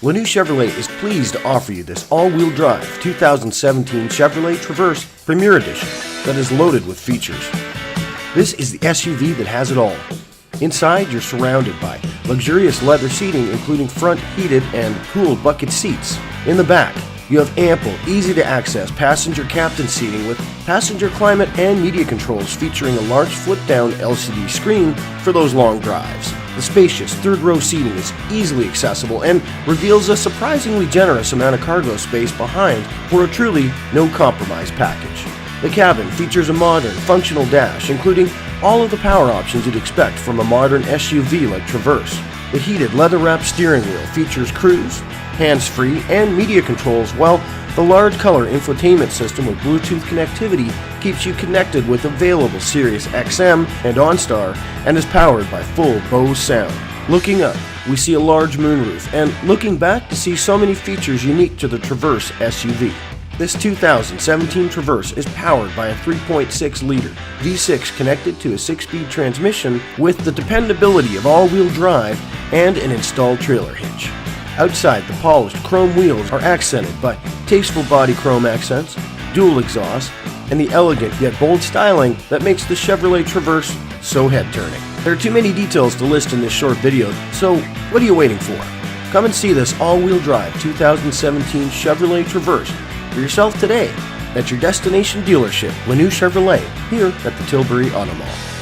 Lanoue Chevrolet is pleased to offer you this all-wheel drive 2017 Chevrolet Traverse Premier Edition that is loaded with features. This is the SUV that has it all. Inside, you're surrounded by luxurious leather seating including front heated and cooled bucket seats. In the back, you have ample, easy-to-access passenger captain seating with passenger climate and media controls featuring a large flip-down LCD screen for those long drives. The spacious third-row seating is easily accessible and reveals a surprisingly generous amount of cargo space behind for a truly no-compromise package. The cabin features a modern, functional dash, including all of the power options you'd expect from a modern SUV like Traverse. The heated leather-wrapped steering wheel features cruise, hands-free, and media controls, while the large color infotainment system with Bluetooth connectivity keeps you connected with available Sirius XM and OnStar and is powered by full Bose sound. Looking up, we see a large moonroof, and looking back to see so many features unique to the Traverse SUV. This 2017 Traverse is powered by a 3.6-liter V6 connected to a 6-speed transmission with the dependability of all-wheel drive and an installed trailer hitch. Outside, the polished chrome wheels are accented by tasteful body chrome accents, dual exhaust, and the elegant yet bold styling that makes the Chevrolet Traverse so head-turning. There are too many details to list in this short video, so what are you waiting for? Come and see this all-wheel drive 2017 Chevrolet Traverse for yourself today at your destination dealership, Lanoue Chevrolet, here at the Tilbury Auto Mall.